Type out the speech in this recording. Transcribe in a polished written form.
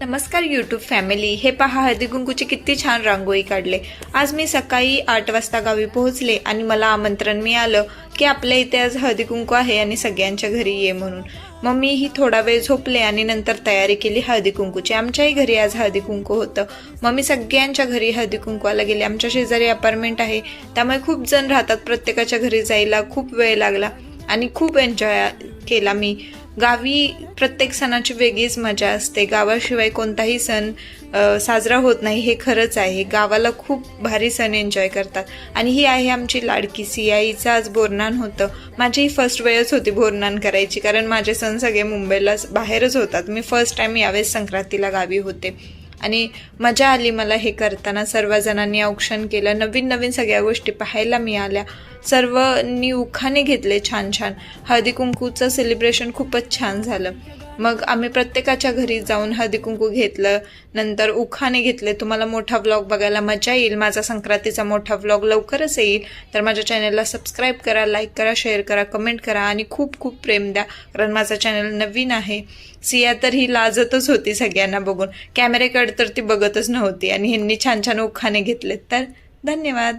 नमस्कार YouTube family. हे पहा, हळदी कुंकूची किती छान रांगोळी काढले. आज मी सकाळी 8 वाजता गावी पोहोचले आणि मला आमंत्रण मिळालं की आपल्या इथे आज हळदी कुंकू आहे आणि सगळ्यांच्या घरी ये म्हणून. मग मीही थोडा वेळ झोपले आणि नंतर तयारी केली हळदी कुंकूची. आमच्याही घरी आज हळदी कुंकू होतं. मग मी सगळ्यांच्या घरी हळदी कुंकूला गेले. आमच्या शेजारी अपार्टमेंट आहे, त्यामुळे खूप जण राहतात. प्रत्येकाच्या घरी जायला खूप वेळ लागला आणि खूप एन्जॉय केला मी. गावी प्रत्येक सणाची वेगळीच मजा असते. गावाशिवाय कोणताही सण साजरा होत नाही, हे खरंच आहे. गावाला खूप भारी सण एन्जॉय करतात. आणि ही आहे आमची लाडकी सियाईचं आज बोरनान होतं. माझी ही फर्स्ट वेळच होती बोरनान करायची, कारण माझे सण सगळे मुंबईला बाहेरच होतात. मी फर्स्ट टाईम यावेळेस संक्रांतीला गावी होते आणि मजा आली मला हे करताना. सर्वजणांनी औक्षण केलं, नवीन नवीन सगळ्या गोष्टी पाहायला मिळाल्या. सर्वांनी उखाणे घेतले छान छान. हळदी कुंकूचं सेलिब्रेशन खूपच छान झालं. मग आम्ही प्रत्येकाच्या घरी जाऊन हळदी कुंकू घेतलं, नंतर उखाणे घेतले. तुम्हाला मोठा व्लॉग बघायला मजा येईल. माझा संक्रांतीचा मोठा व्लॉग लवकरच येईल. तर माझ्या चॅनलला सबस्क्राईब करा, लाईक करा, शेअर करा, कमेंट करा आणि खूप खूप प्रेम द्या, कारण माझा चॅनल नवीन आहे. सिया तर ही लाजतच होती सगळ्यांना बघून. कॅमेऱ्याकडे तर ती बघतच नव्हती आणि ह्यांनी छान छान उखाणे घेतलेत. तर धन्यवाद.